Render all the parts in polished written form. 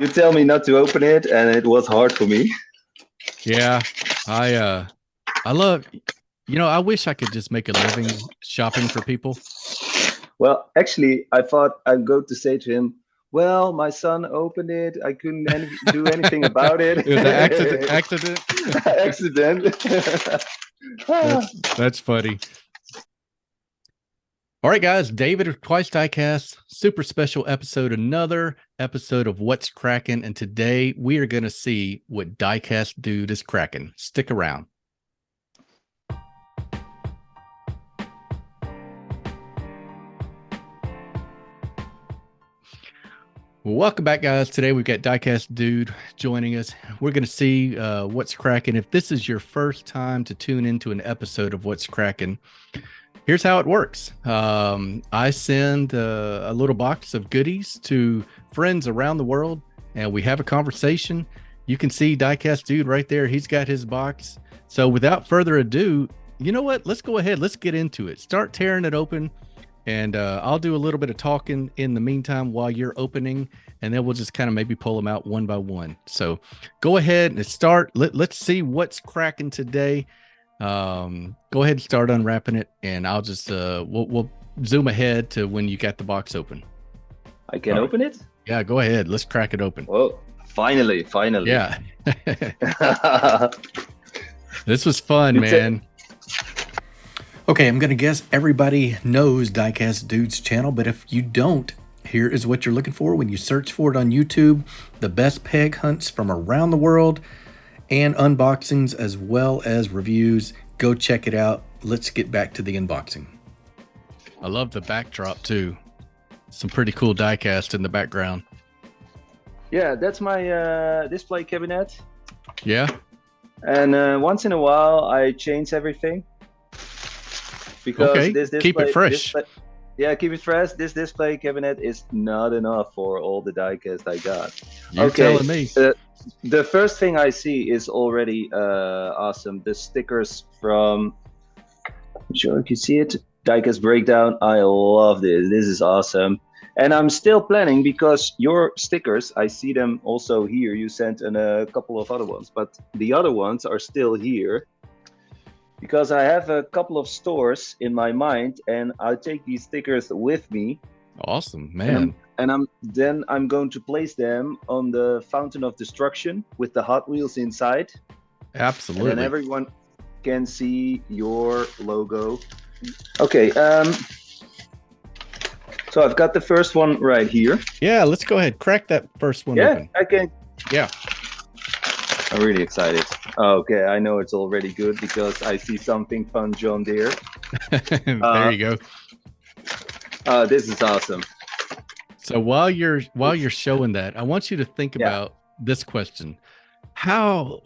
You tell me not to open it, and it was hard for me. Yeah, I love, I wish I could just make a living shopping for people. Well, actually, I thought I'd go to say to him, "Well, my son opened it. I couldn't do anything about it. It was an accident. Accident." That's funny. All right, guys, David of Twice Diecast, super special episode, another episode of What's Crackin', and today we are going to see what Diecast Dude is cracking. Stick around. Welcome back, guys. Today we've got Diecast Dude joining us. We're going to see what's cracking. If this is your first time to tune into an episode of What's Cracking, here's how it works. I send a little box of goodies to friends around the world, and we have a conversation. You can see Diecast Dude right there. He's got his box. So without further ado, you know what? Let's go ahead. Let's get into it. Start tearing it open. And I'll do a little bit of talking in the meantime while you're opening, and then we'll just kind of maybe pull them out one by one. So go ahead and start. Let's see what's cracking today. Go ahead and start unwrapping it, and I'll just we'll zoom ahead to when you got the box open. I can open it? Yeah, go ahead. Let's crack it open. Oh, finally. Yeah. This was fun, man. Okay, I'm going to guess everybody knows Diecast Dude's channel, but if you don't, here is what you're looking for when you search for it on YouTube. The best peg hunts from around the world and unboxings as well as reviews. Go check it out. Let's get back to the unboxing. I love the backdrop too. Some pretty cool diecast in the background. Yeah, that's my display cabinet. Yeah. And once in a while, I change everything. Because okay. this display, keep it fresh. Keep it fresh. This display cabinet is not enough for all the diecast I got. You're telling me. The first thing I see is already awesome. The stickers from, I'm sure you can see it, Diecast Breakdown. I love this. This is awesome. And I'm still planning, because your stickers, I see them also here. You sent in a couple of other ones, but the other ones are still here. Because I have a couple of stores in my mind, and I'll take these stickers with me. Awesome, man. And I'm going to place them on the Fountain of Destruction with the Hot Wheels inside. Absolutely. And then everyone can see your logo. Okay, so I've got the first one right here. Yeah, let's go ahead. Crack that first one open. I can. Yeah. I'm really excited. Okay, I know it's already good because I see something fun, John Deere. There you go. This is awesome. So while you're showing that, I want you to think about this question: How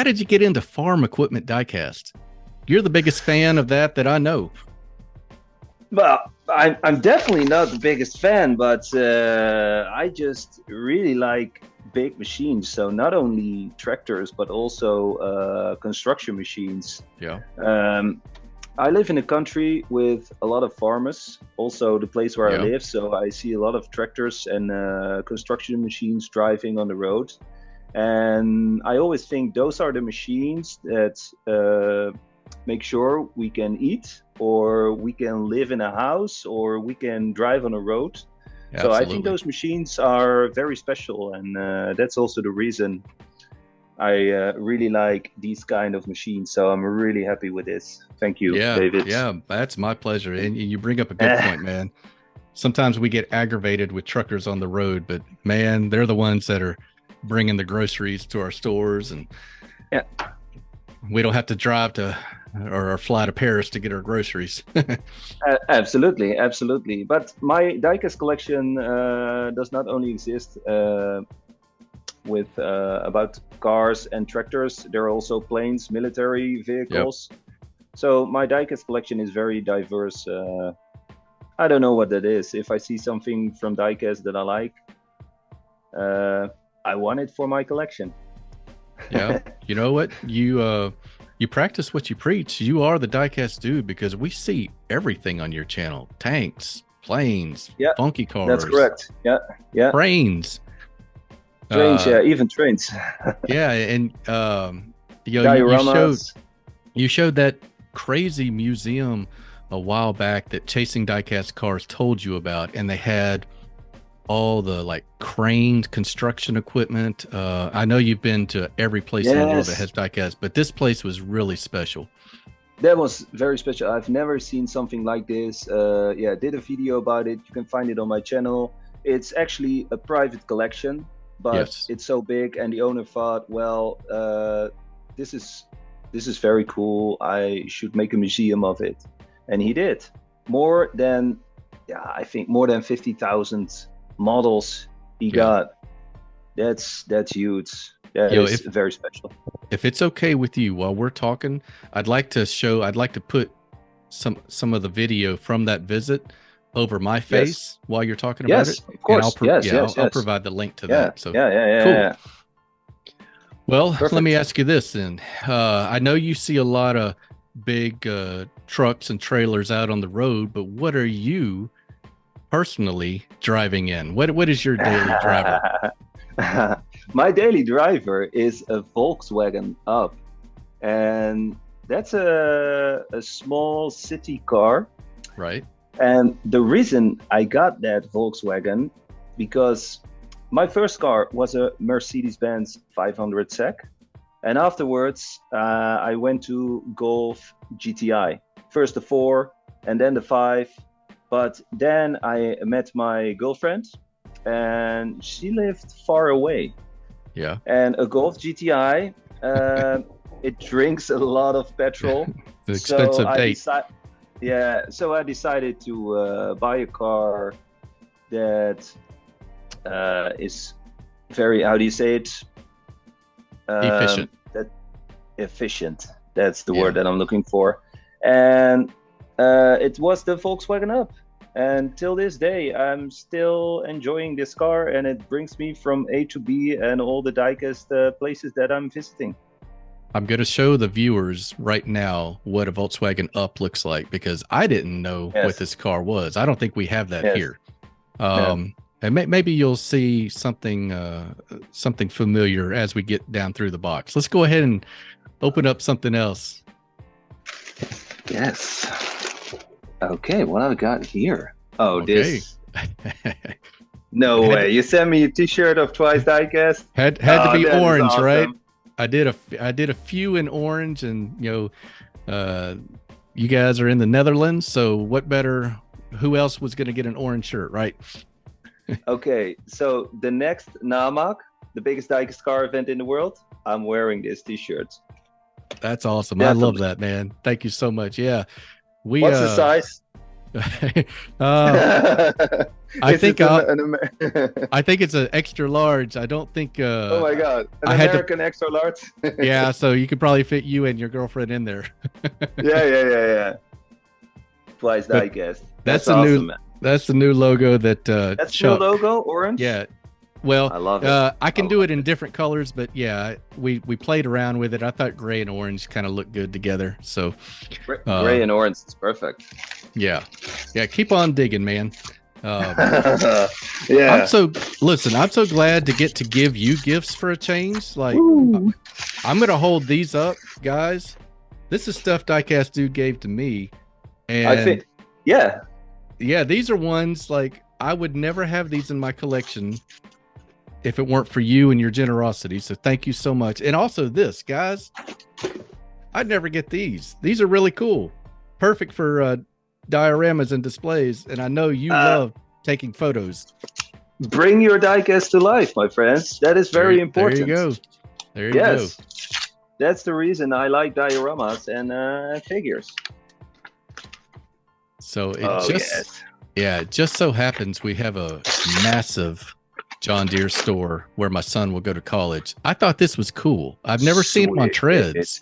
did you get into farm equipment diecast? You're the biggest fan of that I know. Well, I'm definitely not the biggest fan, but I just really like big machines. So not only tractors, but also construction machines. Yeah. I live in a country with a lot of farmers, also the place where I live. So I see a lot of tractors and construction machines driving on the road. And I always think those are the machines that make sure we can eat, or we can live in a house, or we can drive on a road. So I think those machines are very special, and that's also the reason I really like these kind of machines. So I'm really happy with this. Thank you, David. Yeah, that's my pleasure. And you bring up a good point, man. Sometimes we get aggravated with truckers on the road, but man, they're the ones that are bringing the groceries to our stores, and we don't have to drive to or fly to Paris to get our groceries. Absolutely. But my diecast collection does not only exist with about cars and tractors. There are also planes, military vehicles. Yep. So my diecast collection is very diverse. I don't know what that is. If I see something from diecast that I like, I want it for my collection. Yeah, you know what? You practice what you preach. You are the Diecast Dude, because we see everything on your channel: tanks, planes, funky cars. That's correct. Yeah. Trains. Trains, yeah, even trains. Yeah, and Dioramas. you showed that crazy museum a while back that Chasing Diecast Cars told you about, and they had all the like craned construction equipment. I know you've been to every place in the world that has diecast, but this place was really special. That was very special. I've never seen something like this. Yeah, did a video about it. You can find it on my channel. It's actually a private collection, but it's so big, and the owner thought, well, this is very cool. I should make a museum of it, and he did. I think more than 50,000 models he got. That's huge. That is very special. If it's okay with you, while we're talking, I'd like to put some of the video from that visit over my face while you're talking about it. Of course. I'll provide the link to that. So cool. Yeah. Well, let me ask you this then. I know you see a lot of big trucks and trailers out on the road, but what are you personally driving in? What is your daily driver? My daily driver is a Volkswagen Up, and that's a small city car. Right. And the reason I got that Volkswagen, because my first car was a Mercedes-Benz 500 SEC, and afterwards I went to Golf GTI, first the 4 and then the 5, but then I met my girlfriend, and she lived far away. Yeah. And a Golf GTI, it drinks a lot of petrol. It's expensive date. So I decided to buy a car that is very, how do you say it? Efficient. Efficient. That's the word that I'm looking for. And it was the Volkswagen Up. And till this day, I'm still enjoying this car, and it brings me from A to B and all the diecast places that I'm visiting. I'm going to show the viewers right now what a Volkswagen Up looks like, because I didn't know what this car was. I don't think we have that here. And maybe you'll see something familiar as we get down through the box. Let's go ahead and open up something else. Yes. Okay, what I've got here. Oh, this. No way. You sent me a t-shirt of Twice Diecast. Had to be orange, awesome. Right? I did a few in orange, and you guys are in the Netherlands, so what better? Who else was going to get an orange shirt, right? Okay, so the next NAMAC, the biggest diecast car event in the world, I'm wearing this t-shirt. That's awesome. Definitely. I love that, man. Thank you so much. Yeah. What's the size? I think it's an extra large. I don't think. Oh my God! American extra large. Yeah, so you could probably fit you and your girlfriend in there. Yeah. Twice Diecast. That's the awesome, new. Man. That's the new logo that. That's Chuck, the new logo, orange. Yeah. Well, I love it. I can do it in different colors, but yeah, we played around with it. I thought gray and orange kind of looked good together. So gray and orange is perfect. Yeah. Keep on digging, man. Yeah. I'm so glad to get to give you gifts for a change. Like, I'm gonna hold these up, guys. This is stuff Diecast Dude gave to me, and I think, these are ones like I would never have these in my collection if it weren't for you and your generosity. So thank you so much. And also this, guys, I'd never get these. These are really cool. Perfect for dioramas and displays. And I know you love taking photos. Bring your diecast to life, my friends. That is very important. There you go. That's the reason I like dioramas and figures. So it just so happens we have a massive John Deere store where my son will go to college. I thought this was cool. I've never seen them on treads.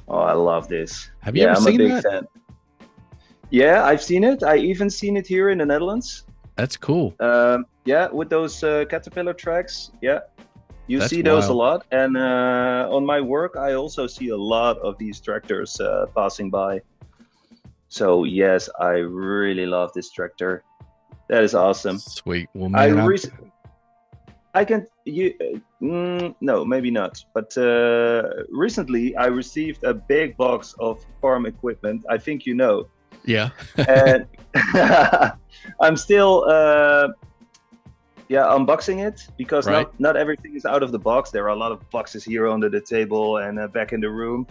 Oh, I love this. Have you ever seen that? I'm a big fan. Yeah, I've seen it. I even seen it here in the Netherlands. That's cool. With those Caterpillar tracks. Yeah, you see those a lot. And on my work, I also see a lot of these tractors passing by. So yes, I really love this tractor. That is awesome. Sweet. Well, man, I can no, maybe not. But recently I received a big box of farm equipment. I think you know. Yeah. And I'm still unboxing it because Right. not everything is out of the box. There are a lot of boxes here under the table and back in the room.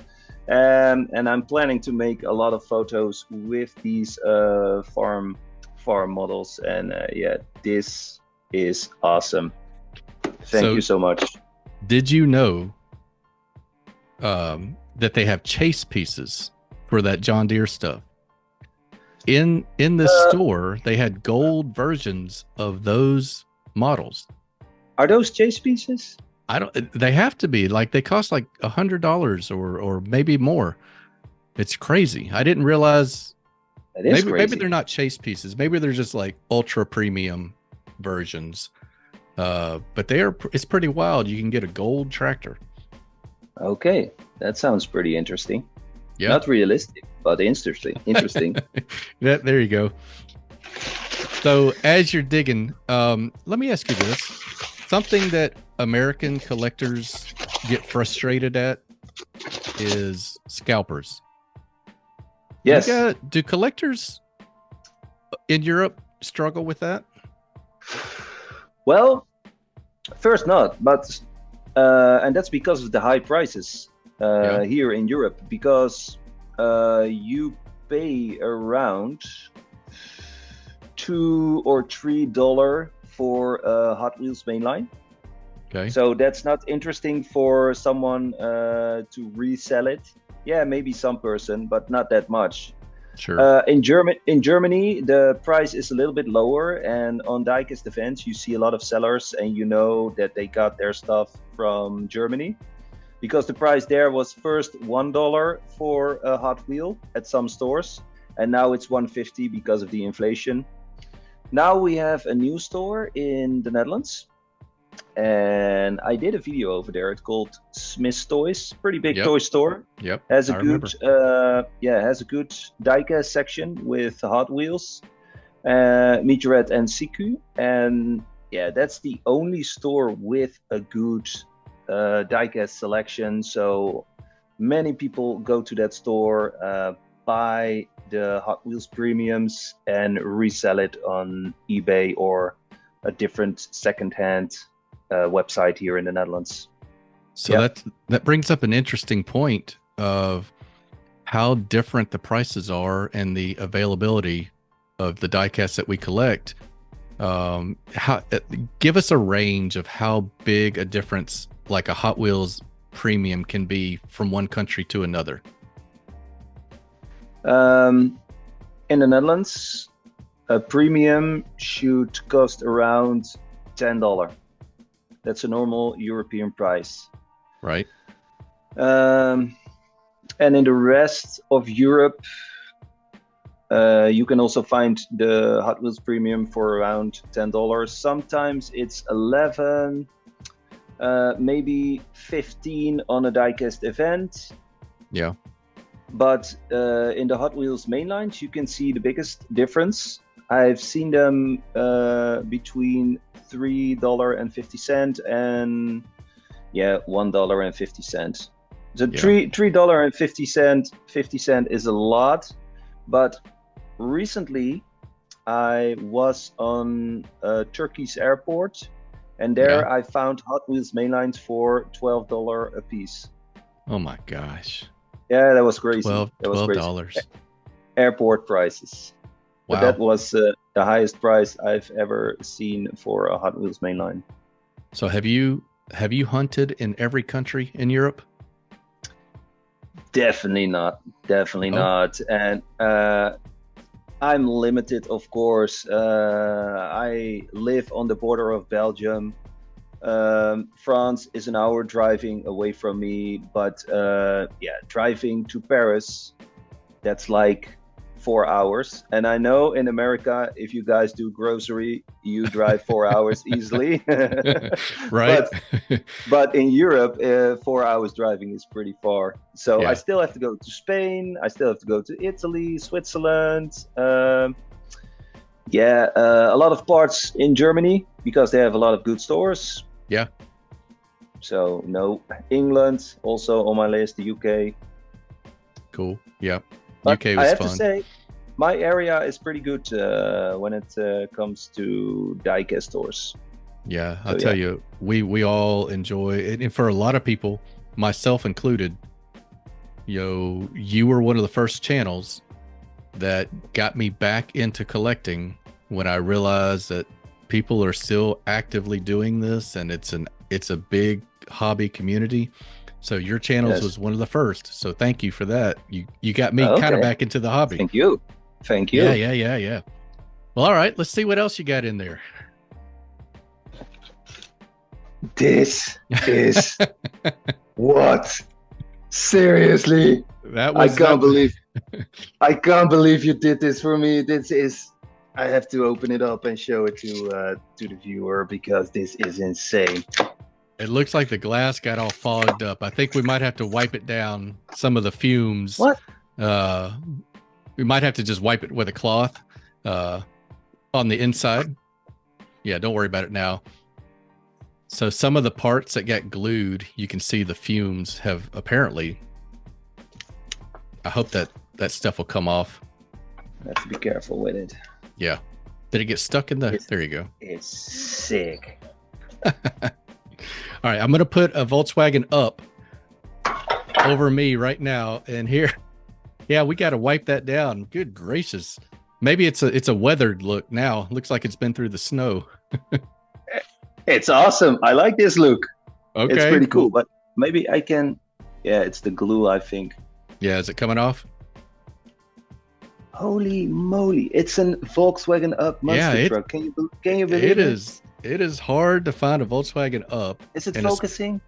And I'm planning to make a lot of photos with these farm models. And this is awesome. Thank you so much. Did you know that they have chase pieces for that John Deere stuff? In the store, they had gold versions of those models. Are those chase pieces? They have to be. Like, they cost like $100 or maybe more. It's crazy. I didn't realize. Maybe they're not chase pieces. Maybe they're just like ultra premium versions. But it's pretty wild. You can get a gold tractor. Okay, that sounds pretty interesting. Yeah, not realistic, but interesting. There you go. So as you're digging, let me ask you this: something that American collectors get frustrated at is scalpers. Yes. Do collectors in Europe struggle with that? Well, first not, but and that's because of the high prices here in Europe, because you pay around $2 or $3 for a Hot Wheels mainline. Okay. So that's not interesting for someone to resell it. Yeah, maybe some person, but not that much. Sure. In Germany, the price is a little bit lower, and on Diecast events, you see a lot of sellers, and you know that they got their stuff from Germany, because the price there was first $1 for a Hot Wheel at some stores, and now it's $1.50 because of the inflation. Now we have a new store in the Netherlands, and I did a video over there. It's called Smith's Toys, pretty big toy store. Yep. Has a good diecast section with Hot Wheels, Meteorette and Siku, and that's the only store with a good diecast selection. So many people go to that store, buy the Hot Wheels premiums and resell it on eBay or a different secondhand website here in the Netherlands. So that brings up an interesting point of how different the prices are and the availability of the diecasts that we collect. Give us a range of how big a difference like a Hot Wheels premium can be from one country to another. In the Netherlands, a premium should cost around $10. That's a normal European price. Right. And in the rest of Europe, you can also find the Hot Wheels premium for around $10. Sometimes it's 11, maybe 15 on a diecast event. Yeah. But in the Hot Wheels mainlines, you can see the biggest difference. I've seen them between $3.50 and $1.50. So $3.50 is a lot, but recently I was on Turkey's airport, and there I found Hot Wheels mainlines for $12 a piece. Oh my gosh! Yeah, that was crazy. $12. Airport prices. Wow. But that was the highest price I've ever seen for a Hot Wheels mainline. So have you hunted in every country in Europe? Definitely not. And I'm limited, of course. I live on the border of Belgium. France is an hour driving away from me, but driving to Paris, that's like 4 hours. And I know in America, if you guys do grocery, you drive 4 hours easily. Right. But in Europe, 4 hours driving is pretty far. So I still have to go to Spain. I still have to go to Italy, Switzerland. A lot of parts in Germany, because they have a lot of good stores. Yeah. So no, England also on my list. The UK. Cool. Yeah. But UK I was have fun. to say, my area is pretty good when it comes to diecast stores. Yeah, I'll tell you, we all enjoy it, and for a lot of people, myself included, you were one of the first channels that got me back into collecting when I realized that people are still actively doing this, and it's a big hobby community. So your channels was one of the first. So thank you for that. You got me kind of back into the hobby. Thank you. Yeah. Well, all right, let's see what else you got in there. This is what? Seriously? I can't believe you did this for me. I have to open it up and show it to the viewer because this is insane. It looks like the glass got all fogged up. I think we might have to wipe it down. Some of the fumes. What? We might have to just wipe it with a cloth on the inside. Yeah, don't worry about it now. So some of the parts that got glued, you can see the fumes have apparently. I hope that stuff will come off. I have to be careful with it. Yeah. Did it get stuck in the? There you go. It's sick. All right, I'm going to put a Volkswagen Up over me right now. And here, yeah, we got to wipe that down. Good gracious. Maybe it's a weathered look now. Looks like it's been through the snow. It's awesome. I like this look. Okay. It's pretty cool, but maybe I can. Yeah, it's the glue, I think. Yeah, is it coming off? Holy moly! It's a Volkswagen Up monster truck. Can you believe it? It is hard to find a Volkswagen Up. Is it focusing?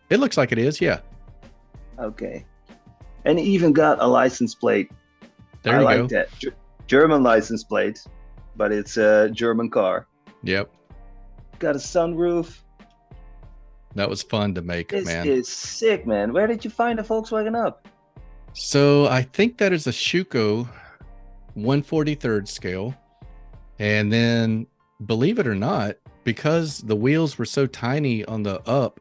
It looks like it is. Yeah. Okay. And it even got a license plate. There you go. I like that. German license plate, but it's a German car. Yep. Got a sunroof. That was fun to make, man. This is sick, man. Where did you find a Volkswagen Up? So I think that is a Schuko 1/43rd scale. And then, believe it or not, because the wheels were so tiny on the Up,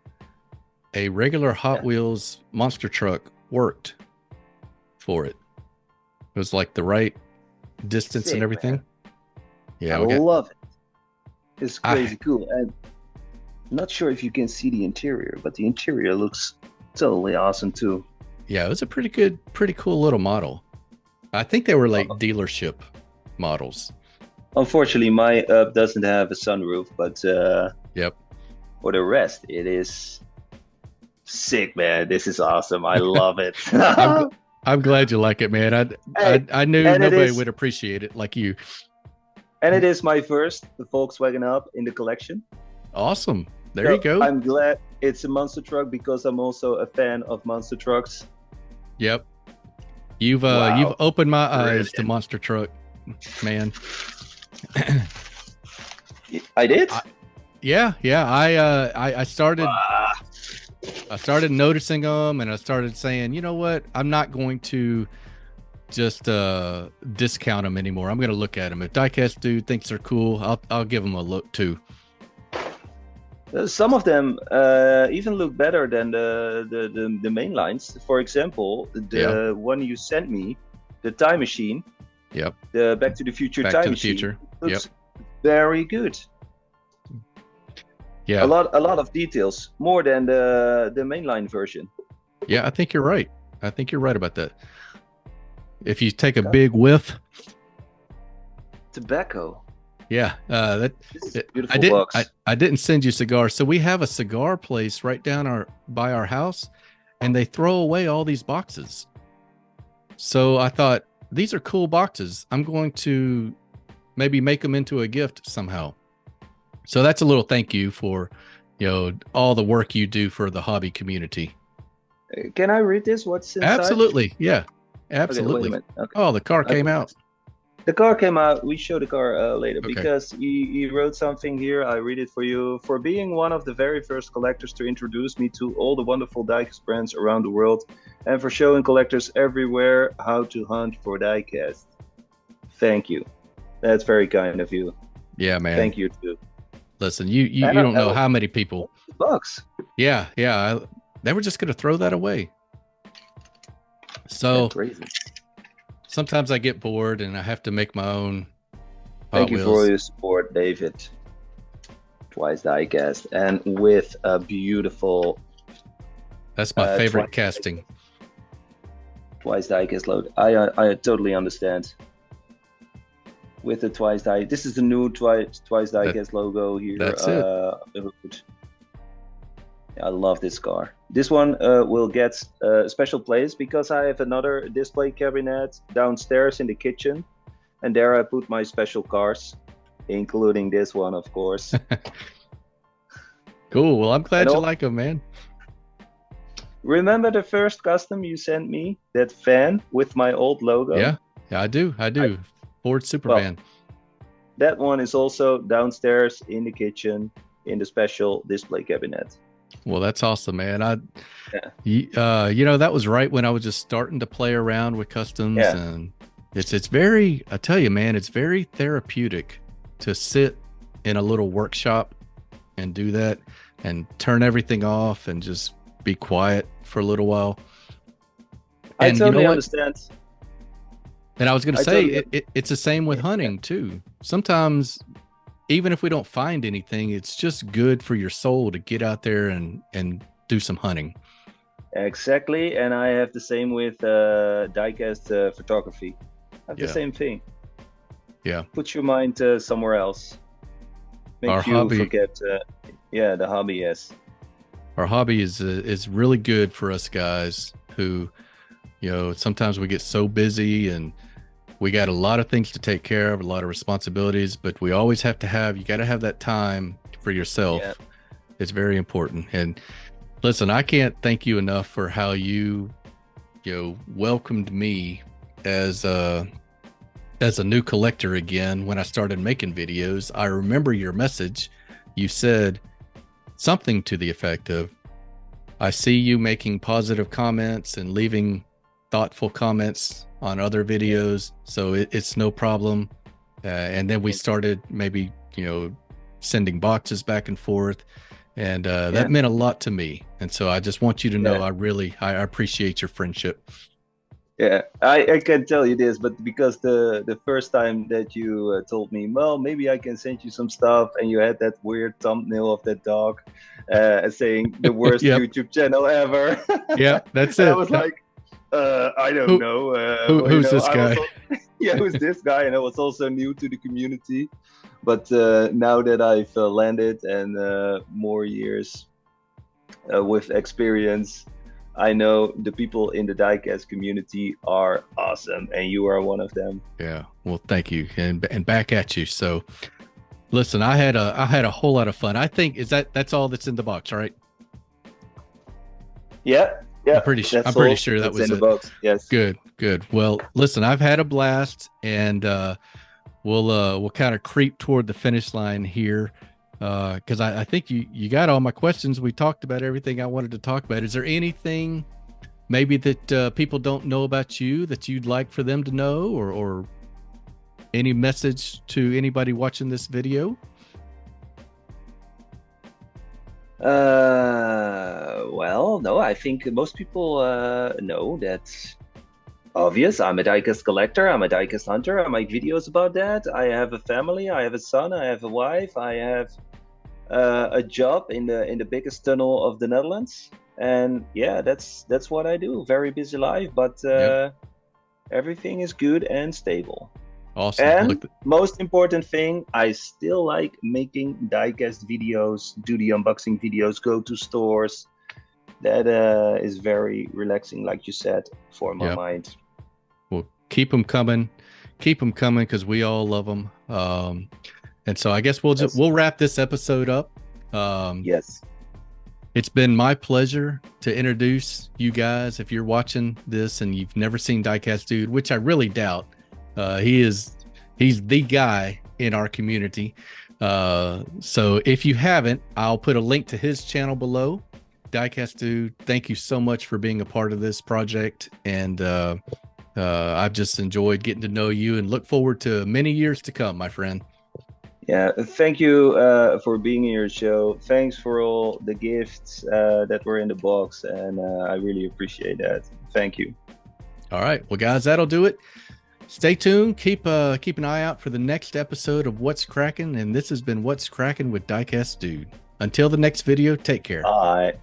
a regular Hot Wheels monster truck worked for it. It was like the right distance and everything. Man. Yeah, I love it. It's crazy cool. And I'm not sure if you can see the interior, but the interior looks totally awesome too. Yeah, it was a pretty cool little model. I think they were like dealership models. Unfortunately, my Up doesn't have a sunroof, but yep. For the rest, it is sick, man. This is awesome. I love it. I'm glad you like it, man. I knew nobody would appreciate it like you. And it is my first Volkswagen Up in the collection. Awesome. There you go. I'm glad it's a monster truck because I'm also a fan of monster trucks. Yep. You've opened my eyes to monster truck, man. I did? Yeah. I started noticing them, and I started saying, you know what? I'm not going to just discount them anymore. I'm going to look at them. If Diecast Dude thinks they're cool, I'll give them a look too. Some of them even look better than the main lines. For example, the one you sent me, the Time Machine. Yep. The Back to the Future Time Machine. Looks very good. Yeah. A lot of details, more than the mainline version. Yeah, I think you're right. I think you're right about that. If you take a big whiff. Tobacco. Yeah, beautiful box. I didn't send you cigars. So we have a cigar place right down by our house, and they throw away all these boxes. So I thought, these are cool boxes. I'm going to maybe make them into a gift somehow. So that's a little thank you for, all the work you do for the hobby community. Can I read this? What's inside? Absolutely. Yeah, absolutely. Okay, wait a minute. Okay. Oh, the car came out. The car came out. We show the car later because he wrote something here. I read it for you. For being one of the very first collectors to introduce me to all the wonderful diecast brands around the world, and for showing collectors everywhere how to hunt for diecast. Thank you. That's very kind of you. Yeah, man. Thank you too. Listen, you And don't know how many people. Bucks. Yeah, they were just going to throw that away. So crazy. Sometimes I get bored and I have to make my own Thank Hot you for Wheels. your support, David. Twice Diecast, and with a beautiful. That's my favorite casting. Twice Diecast load. I totally understand. With the Twice Die, this is the new Twice Diecast logo here. That's it. I love this car. This one will get a special place because I have another display cabinet downstairs in the kitchen, and there I put my special cars, including this one, of course. Cool. Well, I'm glad you like them, man. Remember the first custom you sent me? That van with my old logo? Yeah, I do. Ford Supervan. That one is also downstairs in the kitchen in the special display cabinet. Well, that's awesome, man. You know, that was right when I was just starting to play around with customs, and it's very, I tell you, man, it's very therapeutic to sit in a little workshop and do that and turn everything off and just be quiet for a little while. I totally understand. And I was going to say, it's the same with hunting too. Sometimes, even if we don't find anything, it's just good for your soul to get out there and do some hunting. Exactly. And I have the same with diecast photography. I have the same thing. Yeah. Put your mind somewhere else. Make you hobby, forget. The hobby, yes. Our hobby is really good for us guys who, you know, sometimes we get so busy and we got a lot of things to take care of, a lot of responsibilities, but we always have to you got to have that time for yourself. Yeah. It's very important. And listen, I can't thank you enough for how you welcomed me as a new collector again. When I started making videos, I remember your message. You said something to the effect of, I see you making positive comments and leaving thoughtful comments on other videos, so it's no problem. And then we started maybe, sending boxes back and forth, and that meant a lot to me. And so I just want you to know I appreciate your friendship. Yeah, I can tell you this, but because the first time that you told me, well, maybe I can send you some stuff, and you had that weird thumbnail of that dog saying the worst YouTube channel ever. Yeah, that's it. I was like, I don't know. Who's this guy? Who's this guy? And I was also new to the community. But now that I've landed and more years with experience, I know the people in the diecast community are awesome, and you are one of them. Yeah, well, thank you, and back at you. So, listen, I had a whole lot of fun. I think that's all that's in the box, right? Yeah. I'm pretty sure that was in the box. Yes. Good. Well, listen, I've had a blast, and we'll kind of creep toward the finish line here, because I think you got all my questions. We talked about everything I wanted to talk about. Is there anything maybe that people don't know about you that you'd like for them to know, or any message to anybody watching this video? Well, no, I think most people know that. Obvious, I'm a diecast collector, I'm a diecast hunter, I make videos about that. I have a family, I have a son, I have a wife, I have a job in the biggest tunnel of the Netherlands. And yeah, that's what I do. Very busy life, but everything is good and stable. Awesome. And most important thing, I still like making diecast videos, do the unboxing videos, go to stores. That is very relaxing, like you said, for my mind. Well, keep them coming, because we all love them. And so I guess we'll wrap this episode up. Yes. It's been my pleasure to introduce you guys. If you're watching this and you've never seen Diecast Dude, which I really doubt, he's the guy in our community. So if you haven't, I'll put a link to his channel below. Diecast Dude, thank you so much for being a part of this project, and I've just enjoyed getting to know you and look forward to many years to come, my friend. Yeah, thank you for being in your show. Thanks for all the gifts that were in the box, and I really appreciate that. Thank you. All right, well, guys, that'll do it. Stay tuned. Keep an eye out for the next episode of What's Crackin', and this has been What's Crackin' with Diecast Dude. Until the next video, take care. Bye.